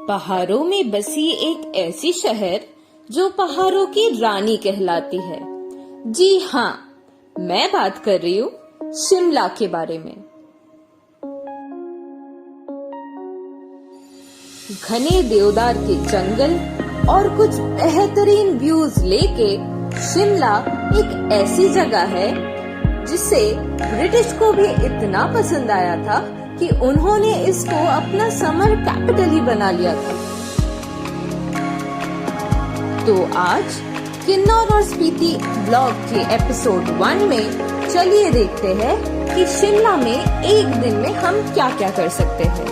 पहाड़ों में बसी एक ऐसी शहर जो पहाड़ों की रानी कहलाती है। जी हाँ, मैं बात कर रही हूँ शिमला के बारे में। घने देवदार के जंगल और कुछ बेहतरीन व्यूज लेके शिमला एक ऐसी जगह है जिसे ब्रिटिश को भी इतना पसंद आया था कि उन्होंने इसको अपना समर कैपिटल ही बना लिया था। तो आज किन्नौर और स्पीति ब्लॉग के एपिसोड 1 में चलिए देखते हैं कि शिमला में एक दिन में हम क्या क्या कर सकते हैं।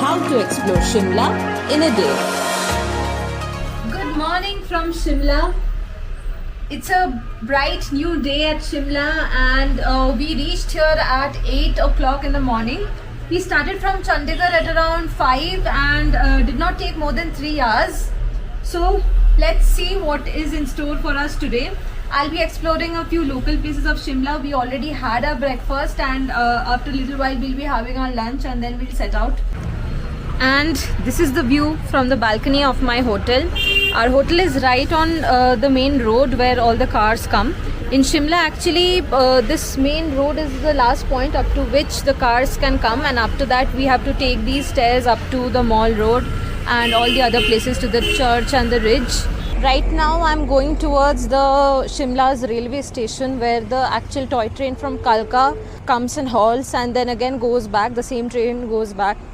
How to explore Shimla in a day. Good morning from Shimla. It's a bright new day at Shimla and we reached here at 8 o'clock in the morning. We started from Chandigarh at around 5 and did not take more than 3 hours. So let's see what is in store for us today. I'll be exploring a few local places of Shimla. We already had our breakfast and after a little while we'll be having our lunch and then we'll set out. And this is the view from the balcony of my hotel. Our hotel is right on the main road where all the cars come. In Shimla actually this main road is the last point up to which the cars can come, and after that we have to take these stairs up to the mall road and all the other places to the church and the ridge. Right now I'm going towards the Shimla's railway station where the actual toy train from Kalka comes and halts and then again goes back. The same train goes back.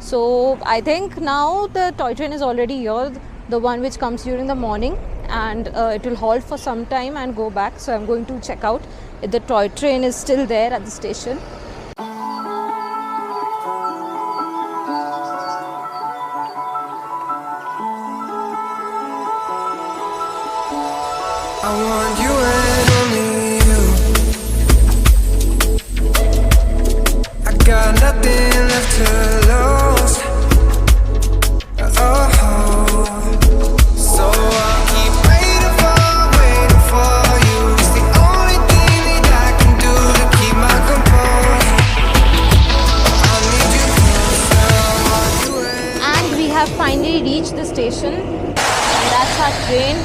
So I think now the toy train is already here, the one which comes during the morning, and it will halt for some time and go back. So I'm going to check out if the toy train is still there at the station. I want you and only you. I got nothing left to lose. So I'll keep waiting for you. It's the only thing that I can do to keep my composure. I need you closer. And we have finally reached the station. And that's our train.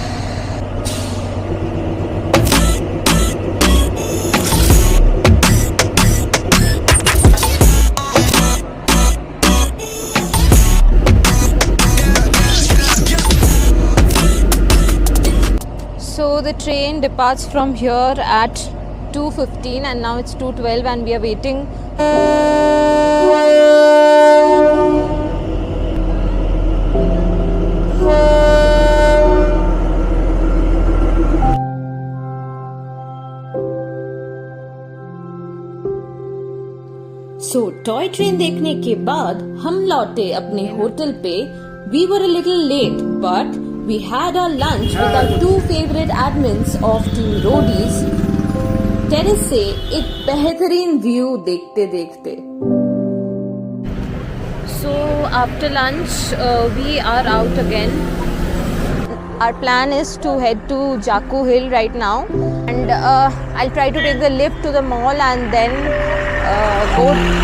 So the train departs from here at 2:15 and now it's 2:12 and we are waiting. So toy train देखने के बाद हम लौटे अपने hotel पे। We were a little late, but we had our lunch with our 2 favorite admins of Team Roadies. Terrace से एक बेहतरीन व्यू देखते देखते। So after lunch we are out again. Our plan is to head to Jakhu hill right now and I'll try to take the lift to the mall and then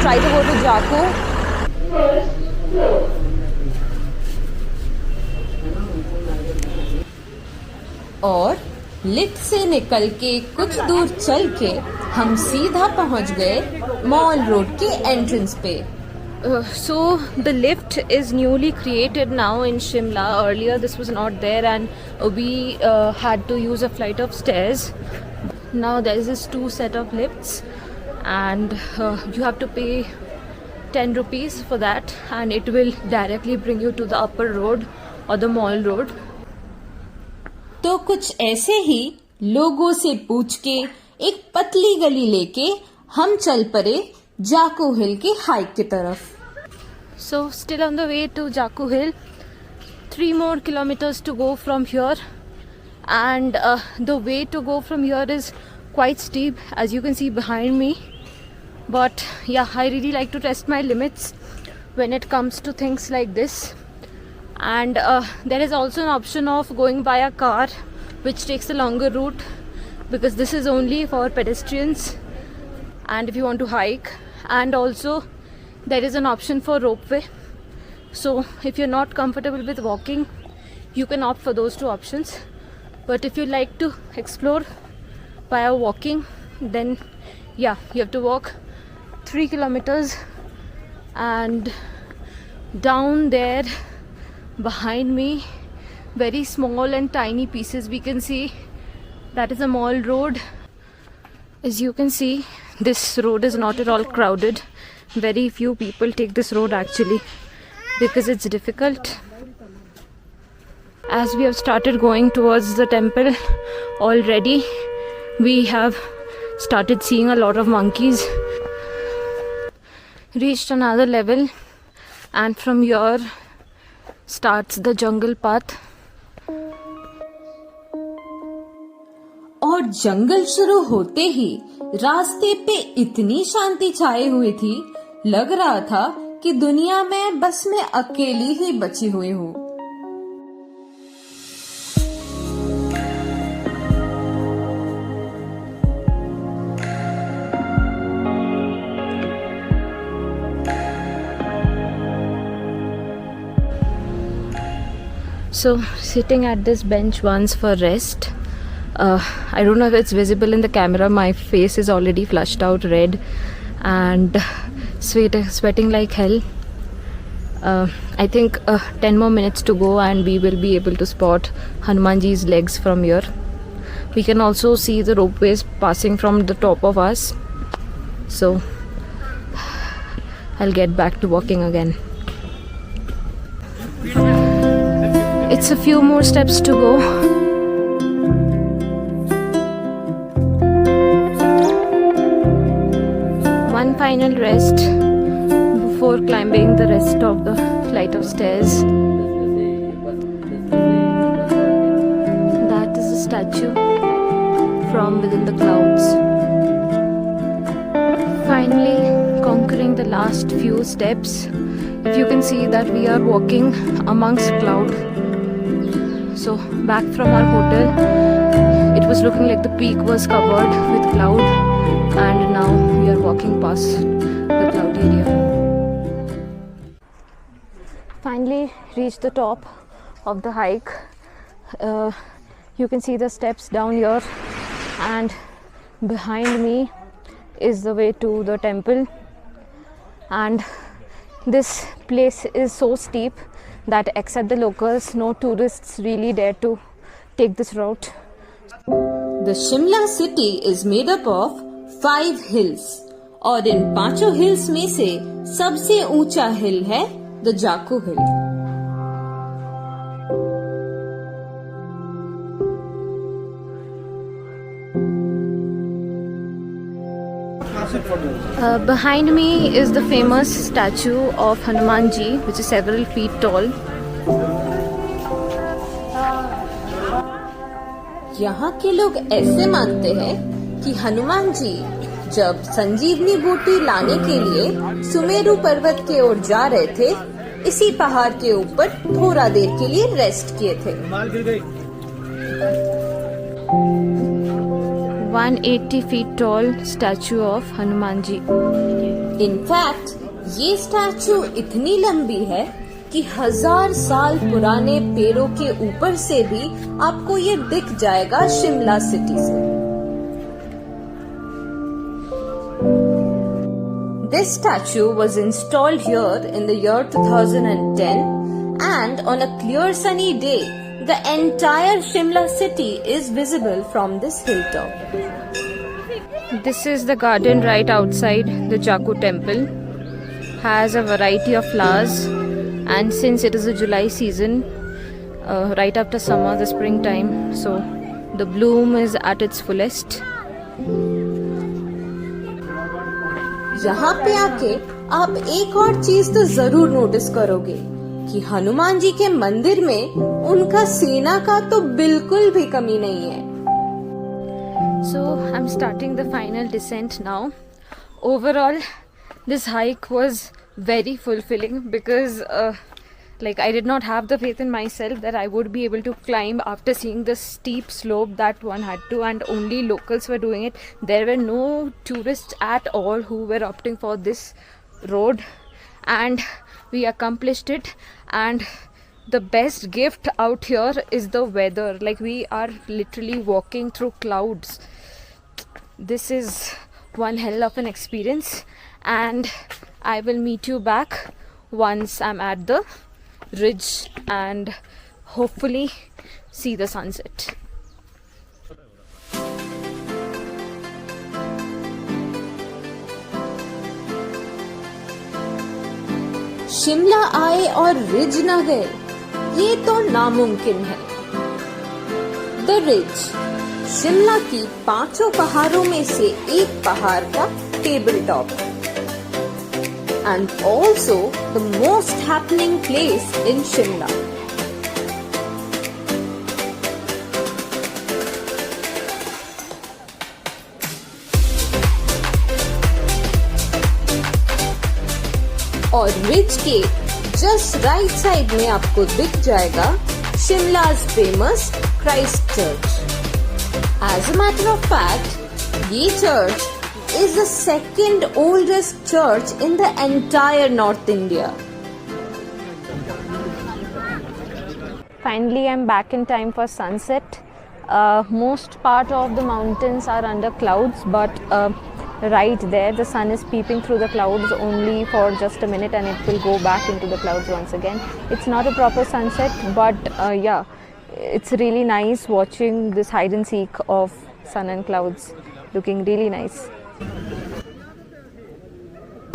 try to go to Jakhu. और lift से निकल के कुछ दूर चल के हम सीधा पहुंच गए मॉल रोड के एंट्रेंस पे। So the lift is newly created now in Shimla. Earlier this was not there and we had to use a flight of stairs. Now there is this 2 set of lifts and you have to pay 10 rupees for that and it will directly bring you to the upper road or the mall road. तो कुछ ऐसे ही लोगों से पूछ के एक पतली गली लेके हम चल पड़े जाकू हिल के हाइक की तरफ। So still on the way to Jakhu hill, 3 more kilometers to go from here and the way to go from here is quite steep as you can see behind me, but yeah, I really like to test my limits when it comes to things like this. And there is also an option of going by a car which takes a longer route because this is only for pedestrians and if you want to hike, and also there is an option for ropeway So if you're not comfortable with walking, you can opt for those two options. But if you like to explore via walking, then yeah, you have to walk 3 kilometers. And down there behind me, very small and tiny pieces we can see, that is a mall road. As you can see, this road is not at all crowded. Very few people take this road actually, because it's difficult. As we have started going towards the temple already, we have started seeing a lot of monkeys. Reached another level, and from here starts the jungle path. और जंगल शुरू होते ही रास्ते पे इतनी शांति छाई हुई थी, लग रहा था कि दुनिया में बस मैं अकेली ही बची हुई हूँ. So sitting at this bench once for rest. I don't know if it's visible in the camera, my face is already flushed out red and sweating like hell. I think 10 more minutes to go and we will be able to spot Hanumanji's legs from here. We can also see the ropeways passing from the top of us. So I'll get back to walking again. It's a few more steps to go. One final rest before climbing the rest of the flight of stairs. That is a statue from within the clouds. Finally conquering the last few steps. If you can see that we are walking amongst cloud. So back from our hotel, it was looking like the peak was covered with cloud, and now we are walking past the cloud area. Finally reached the top of the hike. You can see the steps down here, and behind me is the way to the temple. And this place is so steep that except the locals, no tourists really dare to take this route. The Shimla city is made up of 5 hills, और इन 5 hills में से सबसे ऊंचा हिल है the Jakhu hill. Behind me is the famous statue of Hanuman ji, which is several feet tall. यहाँ के लोग ऐसे मानते हैं कि हनुमान जी जब संजीवनी बूटी लाने के लिए सुमेरु पर्वत के ओर जा रहे थे, इसी पहाड़ के ऊपर थोड़ा देर के लिए रेस्ट किए थे. 180 feet tall statue of Hanuman ji. In fact, ये स्टैचू इतनी लंबी है कि 1000 साल पुराने पेड़ों के ऊपर से भी आपको ये दिख जाएगा शिमला सिटी से. This statue was installed here in the year 2010, and on a clear sunny day, the entire Shimla city is visible from this hilltop. This is the garden right outside the Jakhu temple. Has a variety of flowers, and since it is a July season, right after summer, the springtime, so the bloom is at its fullest. यहाँ पे आके आप एक और चीज तो जरूर notice करोगे कि हनुमान जी के मंदिर में उनका सेना का तो बिल्कुल भी कमी नहीं है. So I'm starting the final descent now. Overall, this hike was very fulfilling because I did not have the faith in myself that I would be able to climb after seeing the steep slope that one had to, and only locals were doing it. There were no tourists at all who were opting for this road, and we accomplished it. And the best gift out here is the weather. Like, we are literally walking through clouds. This is one hell of an experience, and I will meet you back once I'm at the ridge and hopefully see the sunset. Shimla आए और ridge न गए, ये तो नामुमकिन है। The ridge Shimla की 5 पहाड़ों में से एक पहाड़ का table top and also the most happening place in Shimla. और रिज के जस्ट राइट साइड में आपको दिख जाएगा Shimla's famous Christ church. As a matter of fact, ये church is the second oldest church in the entire north India. Finally, I'm back in time for sunset. Most part of the mountains are under clouds, but right there the sun is peeping through the clouds only for just a minute, and it will go back into the clouds once again. It's not a proper sunset, but yeah, it's really nice watching this hide and seek of sun and clouds, looking really nice.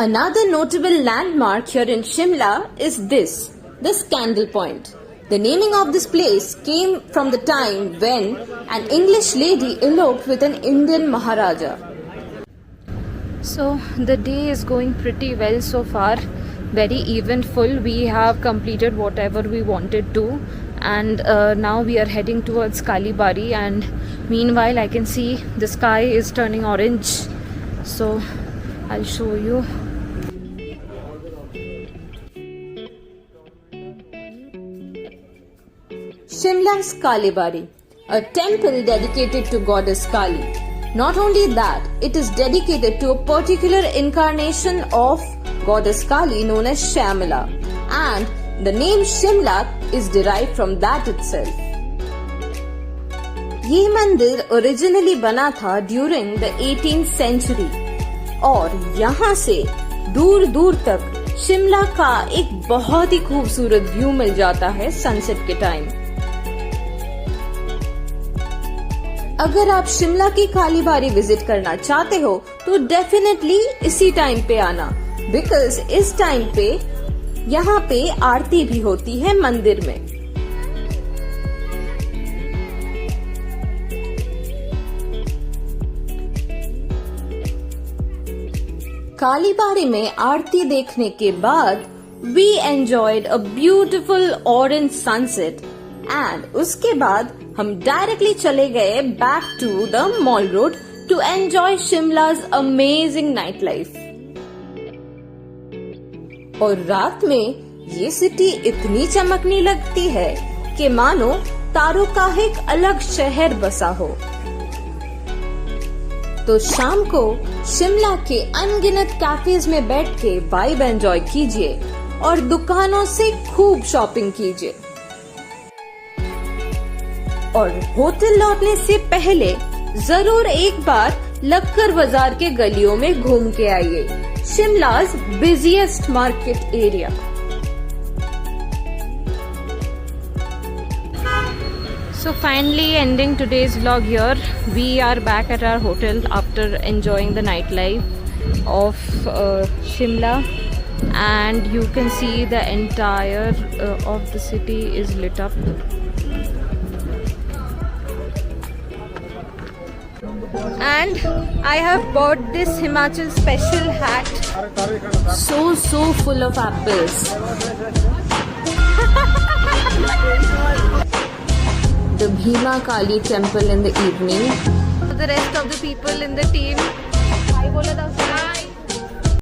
Another notable landmark here in Shimla is this, the Scandal Point. The naming of this place came from the time when an English lady eloped with an Indian Maharaja. So the day is going pretty well so far, very eventful. We have completed whatever we wanted to, and now we are heading towards Bari, and meanwhile I can see the sky is turning orange, so I'll show you. Shimla's Bari, a temple dedicated to goddess Kali. Not only that, it is dedicated to a particular incarnation of goddess Kali known as Shyamala, and the name Shimla is derived from that itself. ये मंदिर originally बना था during the 18th century, और यहाँ से दूर दूर तक शिमला का एक बहुत ही खूबसूरत व्यू मिल जाता है सनसेट के टाइम। अगर आप शिमला की कालीबारी विजिट करना चाहते हो तो डेफिनेटली इसी टाइम पे आना, बिकॉज इस टाइम पे यहाँ पे आरती भी होती है मंदिर में। कालीबारी में आरती देखने के बाद we enjoyed a beautiful orange sunset, and उसके बाद हम डायरेक्टली चले गए back to the mall road to enjoy Shimla's amazing night life. और रात में ये सिटी इतनी चमकने लगती है कि मानो तारों का एक अलग शहर बसा हो। तो शाम को शिमला के अनगिनत कैफेज में बैठ के वाइब एंजॉय कीजिए और दुकानों से खूब शॉपिंग कीजिए। और होटल लौटने से पहले जरूर एक बार लक्कर बाजार के गलियों में घूम के आइए, शिमला's busiest market area. So finally ending today's vlog here. We are back at our hotel after enjoying the nightlife of Shimla, and you can see the entire of the city is lit up. And I have bought this Himachal special hat. So full of apples. The Bhima Kali temple in the evening. The rest of the people in the team, I bola tha